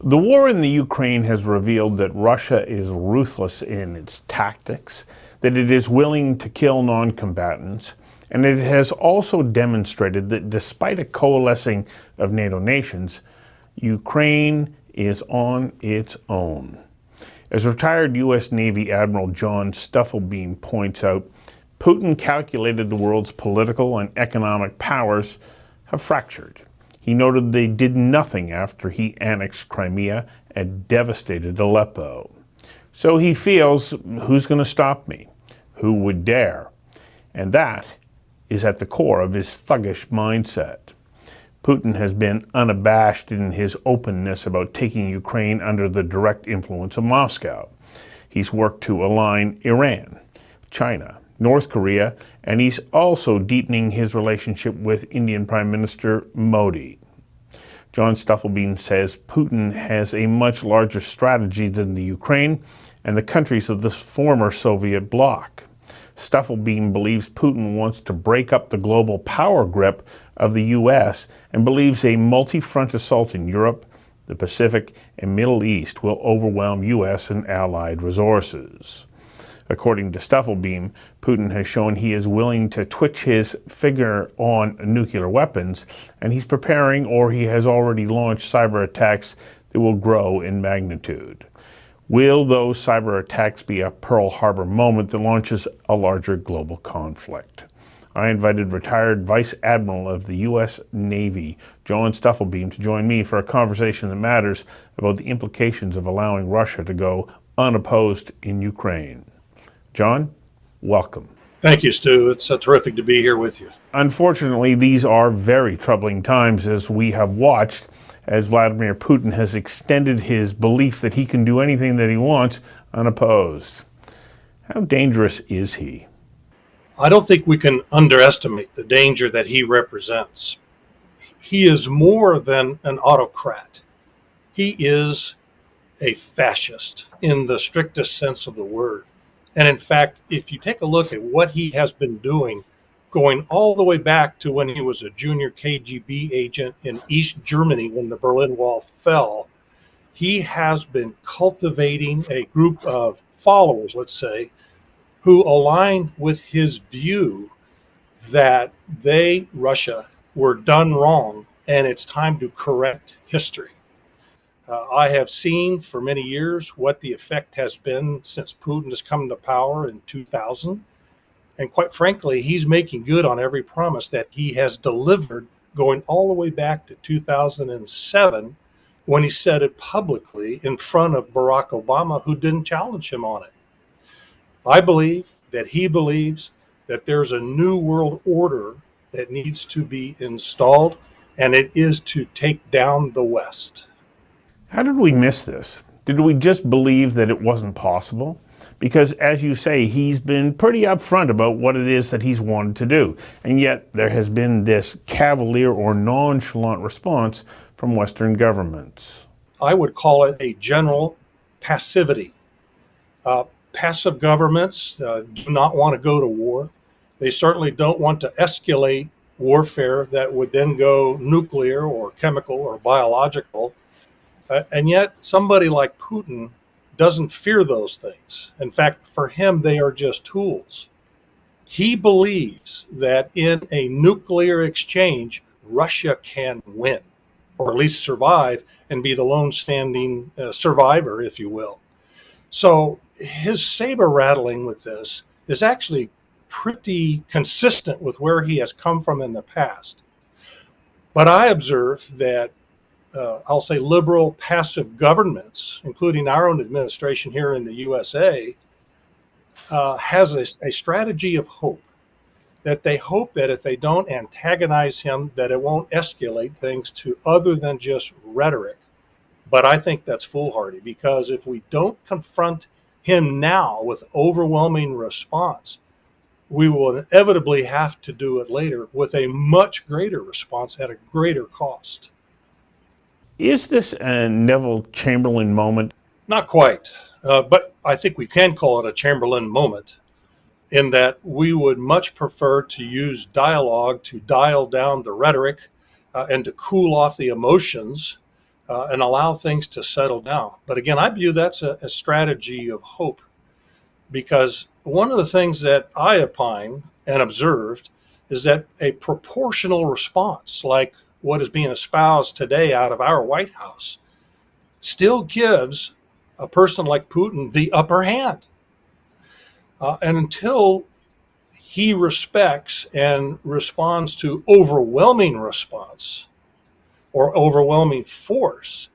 The war in the Ukraine has revealed that Russia is ruthless in its tactics, that it is willing to kill non-combatants, and it has also demonstrated that despite a coalescing of NATO nations, Ukraine is on its own. As retired U.S. Navy Admiral John Stufflebeam points out, Putin calculated the world's political and economic powers have fractured. He noted they did nothing after he annexed Crimea and devastated Aleppo. So he feels, who's going to stop me? Who would dare? And that is at the core of his thuggish mindset. Putin has been unabashed in his openness about taking Ukraine under the direct influence of Moscow. He's worked to align Iran, China, North Korea, and he's also deepening his relationship with Indian Prime Minister Modi. John Stufflebeam says Putin has a much larger strategy than the Ukraine and the countries of the former Soviet bloc. Stufflebeam believes Putin wants to break up the global power grip of the U.S. and believes a multi-front assault in Europe, the Pacific, and Middle East will overwhelm U.S. and allied resources. According to Stufflebeam, Putin has shown he is willing to twitch his finger on nuclear weapons, and he's preparing or he has already launched cyber attacks that will grow in magnitude. Will those cyber attacks be a Pearl Harbor moment that launches a larger global conflict? I invited retired Vice Admiral of the U.S. Navy, John Stufflebeam, to join me for a conversation that matters about the implications of allowing Russia to go unopposed in Ukraine. John, welcome. Thank you, Stu. It's terrific to be here with you. Unfortunately, these are very troubling times as we have watched as Vladimir Putin has extended his belief that he can do anything that he wants unopposed. How dangerous is he? I don't think we can underestimate the danger that he represents. He is more than an autocrat. He is a fascist in the strictest sense of the word. And in fact, if you take a look at what he has been doing, going all the way back to when he was a junior KGB agent in East Germany when the Berlin Wall fell, he has been cultivating a group of followers, let's say, who align with his view that Russia, were done wrong and it's time to correct history. I have seen for many years what the effect has been since Putin has come to power in 2000. And quite frankly, he's making good on every promise that he has delivered going all the way back to 2007 when he said it publicly in front of Barack Obama, who didn't challenge him on it. I believe that he believes that there's a new world order that needs to be installed, and it is to take down the West. How did we miss this? Did we just believe that it wasn't possible? Because, as you say, he's been pretty upfront about what it is that he's wanted to do. And yet there has been this cavalier or nonchalant response from Western governments. I would call it a general passivity. Passive governments do not want to go to war. They certainly don't want to escalate warfare that would then go nuclear or chemical or biological. And yet somebody like Putin doesn't fear those things. In fact, for him, they are just tools. He believes that in a nuclear exchange, Russia can win, or at least survive and be the lone standing survivor, if you will. So his saber rattling with this is actually pretty consistent with where he has come from in the past. But I observe that I'll say liberal passive governments, including our own administration here in the USA, has a strategy of hope, that they hope that if they don't antagonize him, that it won't escalate things to other than just rhetoric. But I think that's foolhardy, because if we don't confront him now with overwhelming response, we will inevitably have to do it later with a much greater response at a greater cost. Is this a Neville Chamberlain moment? Not quite, but I think we can call it a Chamberlain moment, in that we would much prefer to use dialogue to dial down the rhetoric and to cool off the emotions and allow things to settle down. But again, I view that's a strategy of hope, because one of the things that I opine and observed is that a proportional response, like what is being espoused today out of our White House, still gives a person like Putin the upper hand. And until he respects and responds to overwhelming response or overwhelming force,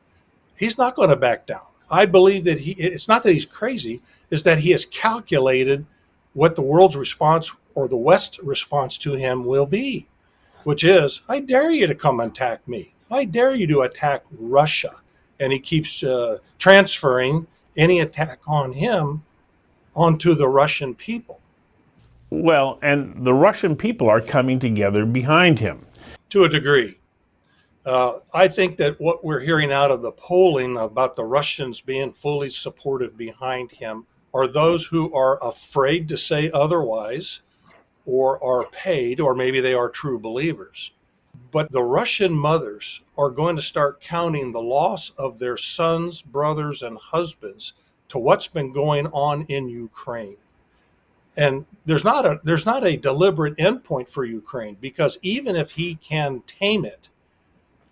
he's not going to back down. I believe that it's not that he's crazy, is that he has calculated what the world's response or the West's response to him will be, which is, I dare you to come and attack me. I dare you to attack Russia. And he keeps transferring any attack on him onto the Russian people. Well, and the Russian people are coming together behind him. To a degree. I think that what we're hearing out of the polling about the Russians being fully supportive behind him are those who are afraid to say otherwise, or are paid, or maybe they are true believers. But the Russian mothers are going to start counting the loss of their sons, brothers, and husbands to what's been going on in Ukraine. And there's not a deliberate endpoint for Ukraine, because even if he can tame it,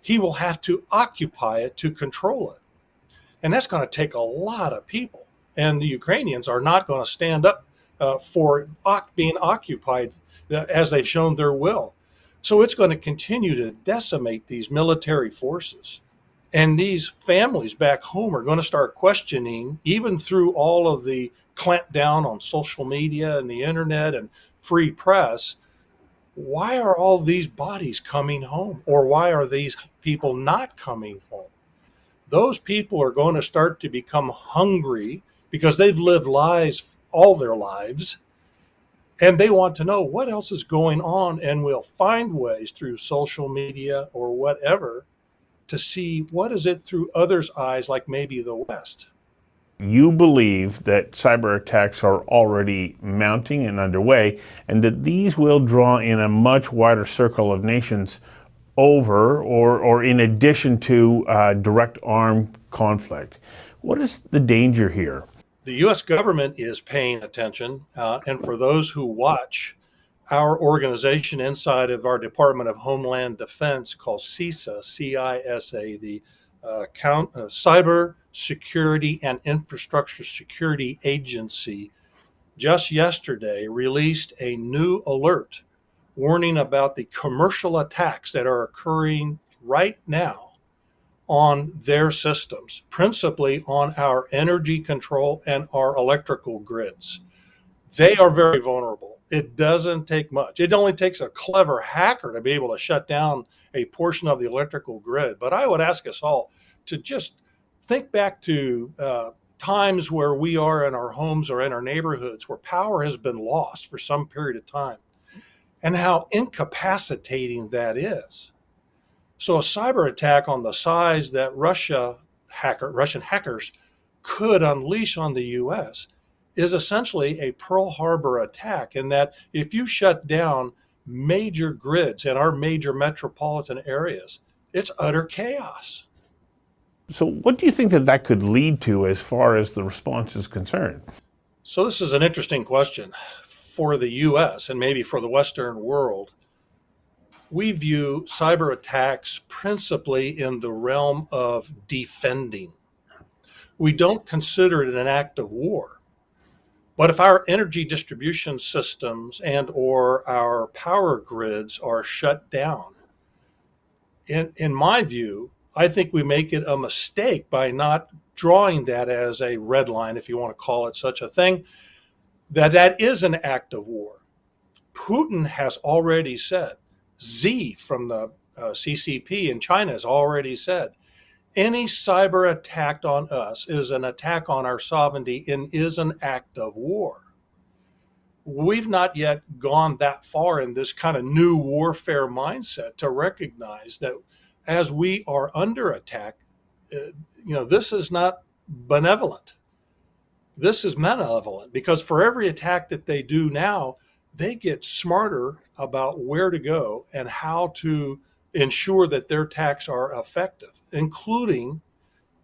he will have to occupy it to control it. And that's going to take a lot of people. And the Ukrainians are not going to stand up for being occupied as they've shown their will. So it's going to continue to decimate these military forces. And these families back home are going to start questioning, even through all of the clampdown on social media and the internet and free press, why are all these bodies coming home? Or why are these people not coming home? Those people are going to start to become hungry because they've lived lives all their lives, and they want to know what else is going on, and will find ways through social media or whatever to see what is it through others' eyes, like maybe the West. You believe that cyber attacks are already mounting and underway, and that these will draw in a much wider circle of nations over or in addition to direct armed conflict. What is the danger here? The U.S. government is paying attention, and for those who watch, our organization inside of our Department of Homeland Defense called CISA, C-I-S-A, the Cyber Security and Infrastructure Security Agency, just yesterday released a new alert warning about the commercial attacks that are occurring right now on their systems, principally on our energy control and our electrical grids. They are very vulnerable. It doesn't take much. It only takes a clever hacker to be able to shut down a portion of the electrical grid. But I would ask us all to just think back to times where we are in our homes or in our neighborhoods where power has been lost for some period of time, and how incapacitating that is. So a cyber attack on the size that Russian hackers could unleash on the U.S. is essentially a Pearl Harbor attack, in that if you shut down major grids in our major metropolitan areas, it's utter chaos. So what do you think that could lead to as far as the response is concerned? So this is an interesting question. For the U.S. and maybe for the Western world, we view cyber attacks principally in the realm of defending. We don't consider it an act of war. But if our energy distribution systems and or our power grids are shut down, in my view, I think we make it a mistake by not drawing that as a red line, if you want to call it such a thing, that is an act of war. Putin has already said, Xi from the CCP in China has already said, any cyber attack on us is an attack on our sovereignty and is an act of war. We've not yet gone that far in this kind of new warfare mindset to recognize that as we are under attack, this is not benevolent. This is malevolent, because for every attack that they do now, they get smarter about where to go and how to ensure that their attacks are effective, including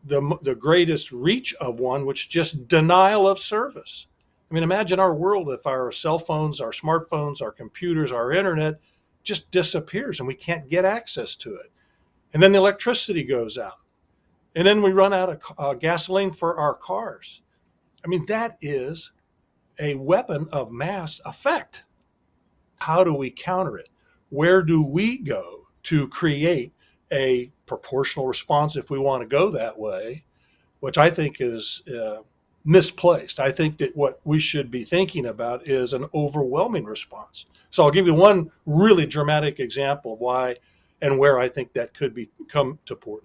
the greatest reach of one, which is just denial of service. I mean, imagine our world if our cell phones, our smartphones, our computers, our internet just disappears and we can't get access to it. And then the electricity goes out. And then we run out of gasoline for our cars. I mean, that is a weapon of mass effect. How do we counter it? Where do we go to create a proportional response if we want to go that way, which I think is misplaced. I think that what we should be thinking about is an overwhelming response. So I'll give you one really dramatic example of why and where I think that could come to port.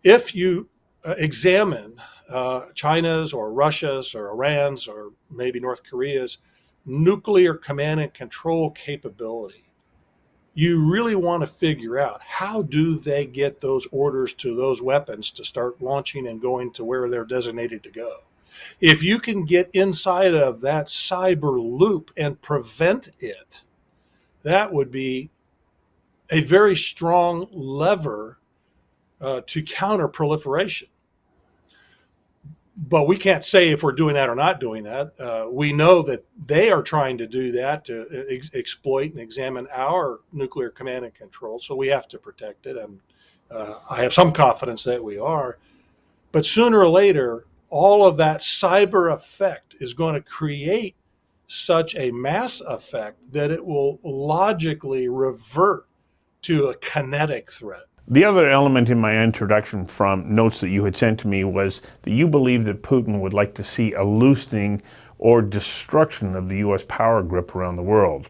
If you examine China's or Russia's or Iran's or maybe North Korea's nuclear command and control capability, you really want to figure out how do they get those orders to those weapons to start launching and going to where they're designated to go. If you can get inside of that cyber loop and prevent it, that would be a very strong lever to counter proliferation. But we can't say if we're doing that or not doing that. We know that they are trying to do that to exploit and examine our nuclear command and control. So we have to protect it. And I have some confidence that we are. But sooner or later, all of that cyber effect is going to create such a mass effect that it will logically revert to a kinetic threat. The other element in my introduction from notes that you had sent to me was that you believe that Putin would like to see a loosening or destruction of the U.S. power grip around the world,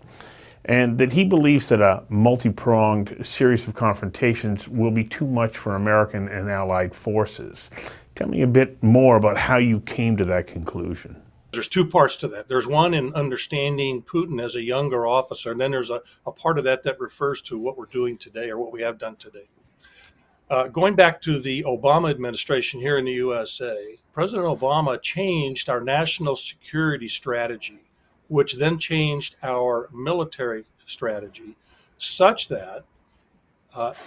and that he believes that a multi-pronged series of confrontations will be too much for American and allied forces. Tell me a bit more about how you came to that conclusion. There's two parts to that. There's one in understanding Putin as a younger officer, and then there's a part of that that refers to what we're doing today or what we have done today. Going back to the Obama administration here in the USA, President Obama changed our national security strategy, which then changed our military strategy, such that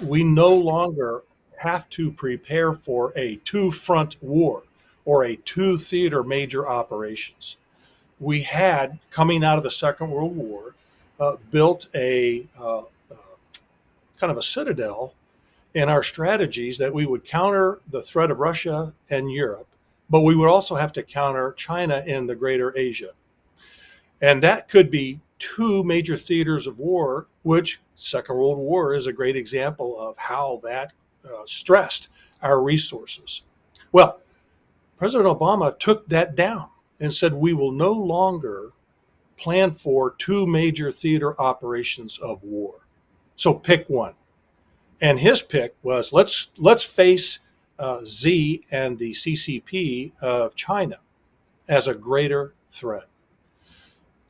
we no longer have to prepare for a two-front war or a two-theater major operations. We had, coming out of the Second World War, built a kind of a citadel in our strategies that we would counter the threat of Russia and Europe, but we would also have to counter China in the greater Asia. And that could be two major theaters of war, which Second World War is a great example of how that stressed our resources. Well, President Obama took that down and said we will no longer plan for two major theater operations of war. So pick one. And his pick was let's face Z and the CCP of China as a greater threat,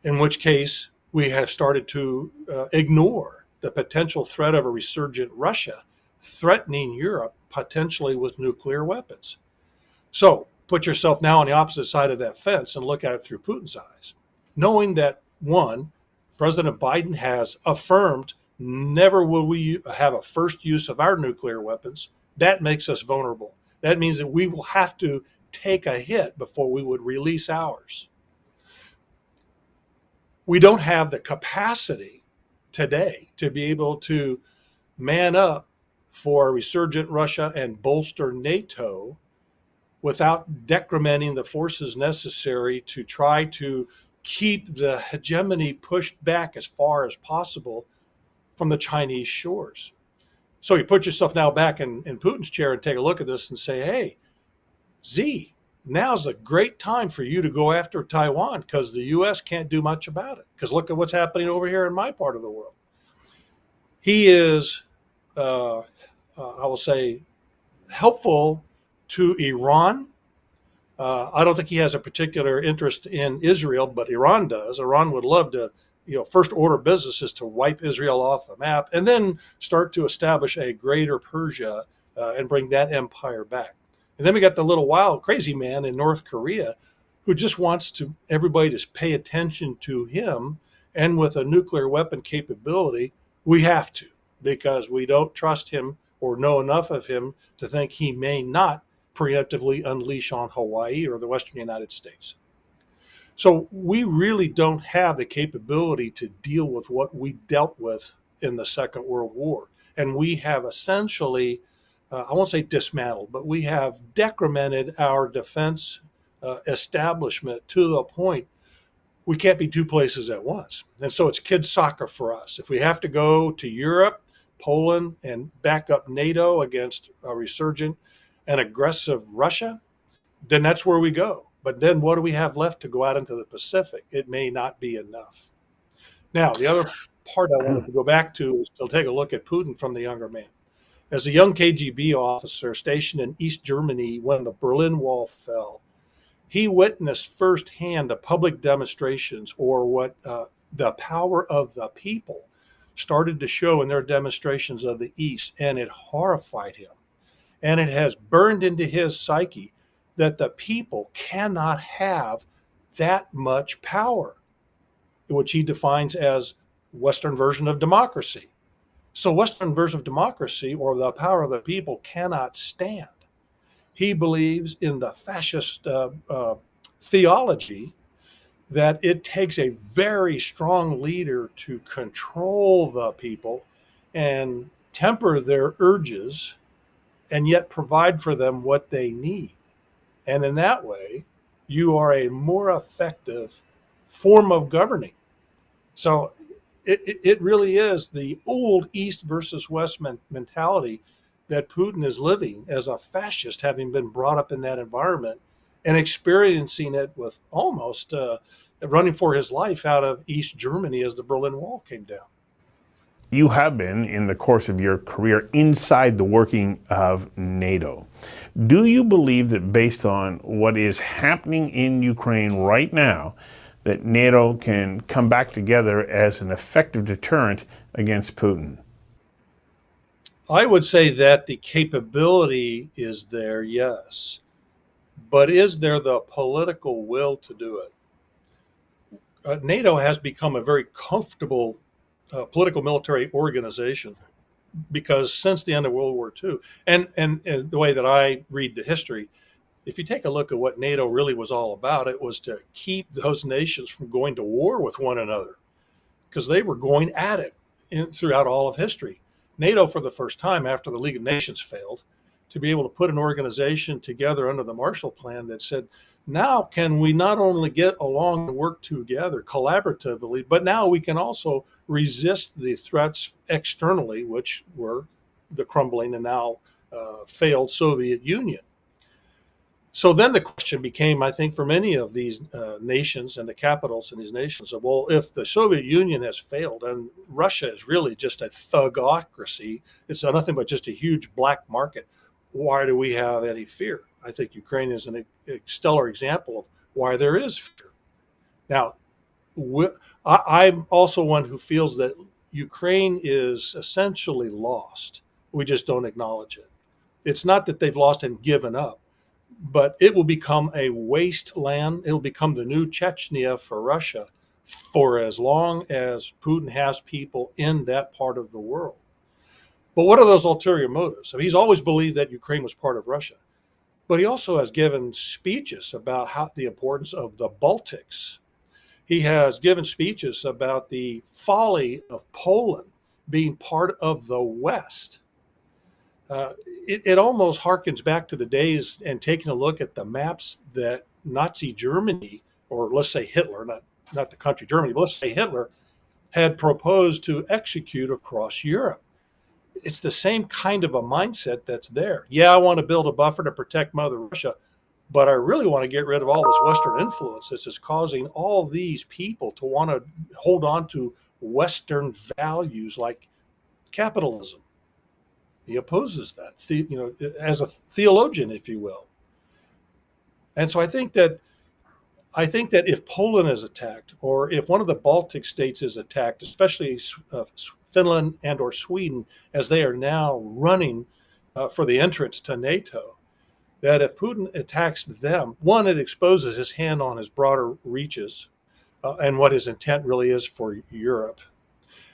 in which case we have started to ignore the potential threat of a resurgent Russia threatening Europe potentially with nuclear weapons. So put yourself now on the opposite side of that fence and look at it through Putin's eyes, knowing that, one, President Biden has affirmed never will we have a first use of our nuclear weapons. That makes us vulnerable. That means that we will have to take a hit before we would release ours. We don't have the capacity today to be able to man up for a resurgent Russia and bolster NATO without decrementing the forces necessary to try to keep the hegemony pushed back as far as possible from the Chinese shores. So you put yourself now back in Putin's chair and take a look at this and say, hey, Z, now's a great time for you to go after Taiwan because the U.S. can't do much about it. Because look at what's happening over here in my part of the world. He is, I will say, helpful to Iran. I don't think he has a particular interest in Israel, but Iran does. Iran would love to, first order business is to wipe Israel off the map and then start to establish a greater Persia and bring that empire back. And then we got the little wild crazy man in North Korea who just wants everybody to pay attention to him. And with a nuclear weapon capability, we have to. because we don't trust him or know enough of him to think he may not preemptively unleash on Hawaii or the Western United States. So we really don't have the capability to deal with what we dealt with in the Second World War. And we have essentially, I won't say dismantled, but we have decremented our defense establishment to the point we can't be two places at once. And so it's kids' soccer for us. If we have to go to Europe, Poland, and back up NATO against a resurgent and aggressive Russia, then that's where we go. But then what do we have left to go out into the Pacific? It may not be enough. Now, the other part I wanted to go back to is to take a look at Putin from the younger man. As a young KGB officer stationed in East Germany when the Berlin Wall fell, he witnessed firsthand the public demonstrations, or what the power of the people started to show in their demonstrations of the East, and it horrified him. And it has burned into his psyche that the people cannot have that much power, which he defines as Western version of democracy. So Western version of democracy, or the power of the people, cannot stand. He believes in the fascist theology that it takes a very strong leader to control the people and temper their urges and yet provide for them what they need. And in that way, you are a more effective form of governing. So it really is the old East versus West mentality that Putin is living as a fascist, having been brought up in that environment and experiencing it with almost running for his life out of East Germany as the Berlin Wall came down. You have been, in the course of your career, inside the working of NATO. Do you believe that, based on what is happening in Ukraine right now, that NATO can come back together as an effective deterrent against Putin? I would say that the capability is there, yes. But is there the political will to do it? NATO has become a very comfortable political military organization because since the end of World War II, and the way that I read the history, if you take a look at what NATO really was all about, it was to keep those nations from going to war with one another because they were going at it throughout all of history. NATO, for the first time after the League of Nations failed, to be able to put an organization together under the Marshall Plan that said, now can we not only get along and work together collaboratively, but now we can also resist the threats externally, which were the crumbling and now failed Soviet Union. So then the question became, I think, for many of these nations and the capitals in these nations, of, well, if the Soviet Union has failed and Russia is really just a thugocracy, it's nothing but just a huge black market, why do we have any fear? I think Ukraine is a stellar example of why there is fear. Now, I'm also one who feels that Ukraine is essentially lost. We just don't acknowledge it. It's not that they've lost and given up, but it will become a wasteland. It will become the new Chechnya for Russia for as long as Putin has people in that part of the world. But what are those ulterior motives? I mean, he's always believed that Ukraine was part of Russia, but he also has given speeches about the importance of the Baltics. He has given speeches about the folly of Poland being part of the West. It almost harkens back to the days and taking a look at the maps that Nazi Germany, or let's say Hitler, not the country Germany, but let's say Hitler, had proposed to execute across Europe. It's the same kind of a mindset that's there. Yeah, I want to build a buffer to protect Mother Russia, but I really want to get rid of all this Western influence that's just causing all these people to want to hold on to Western values like capitalism. He opposes that, as a theologian, if you will. And so I think that if Poland is attacked, or if one of the Baltic states is attacked, especially Finland and or Sweden, as they are now running for the entrance to NATO, that if Putin attacks them, one, it exposes his hand on his broader reaches and what his intent really is for Europe.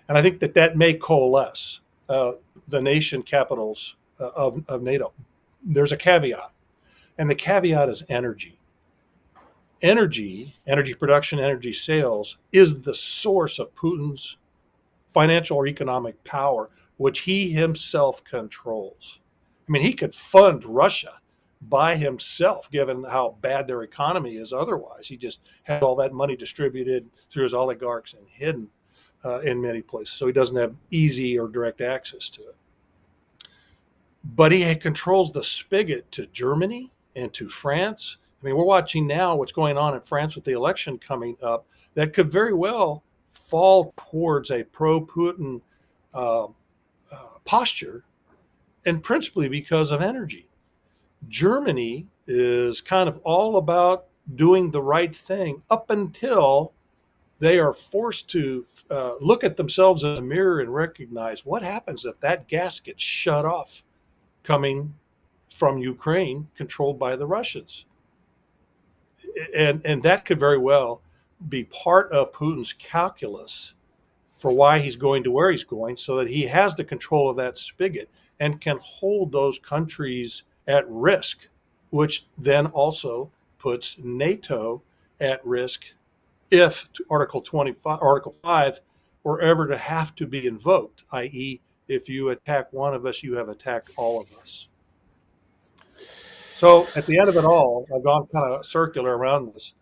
And I think that may coalesce. the nation capitals of NATO. There's a caveat, and the caveat is energy. Energy production, energy sales is the source of Putin's financial or economic power, which he himself controls. I mean, he could fund Russia by himself, given how bad their economy is otherwise. He just had all that money distributed through his oligarchs and hidden in many places. So he doesn't have easy or direct access to it. But he controls the spigot to Germany and to France. I mean, we're watching now what's going on in France with the election coming up that could very well fall towards a pro-Putin posture, and principally because of energy. Germany is kind of all about doing the right thing up until they are forced to look at themselves in the mirror and recognize what happens if that gas gets shut off coming from Ukraine, controlled by the Russians. And that could very well be part of Putin's calculus for why he's going to where he's going, so that he has the control of that spigot and can hold those countries at risk, which then also puts NATO at risk if Article 5 were ever to have to be invoked, i.e., if you attack one of us, you have attacked all of us. So at the end of it all, I've gone kind of circular around this.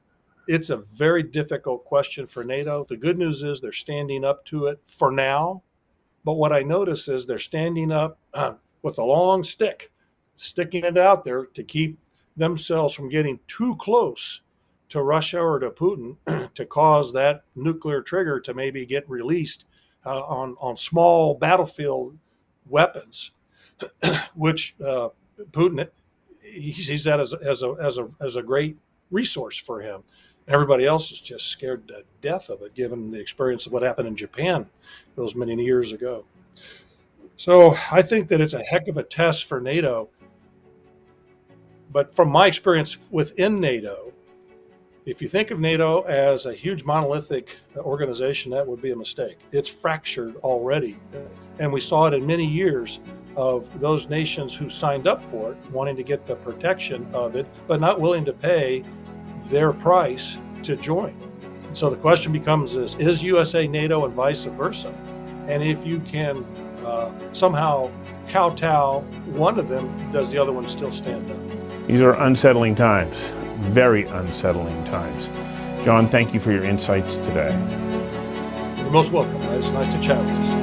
It's a very difficult question for NATO. The good news is they're standing up to it for now. But what I notice is they're standing up with a long stick, sticking it out there to keep themselves from getting too close to Russia or to Putin to cause that nuclear trigger to maybe get released on small battlefield weapons, which Putin, he sees that as a great resource for him. Everybody else is just scared to death of it, given the experience of what happened in Japan those many years ago. So I think that it's a heck of a test for NATO. But from my experience within NATO, if you think of NATO as a huge monolithic organization, that would be a mistake. It's fractured already. And we saw it in many years of those nations who signed up for it, wanting to get the protection of it, but not willing to pay their price to join. So the question becomes is USA NATO and vice versa? And if you can somehow kowtow one of them, does the other one still stand up? These are unsettling times, very unsettling times. John, thank you for your insights today. You're most welcome. It's nice to chat with you.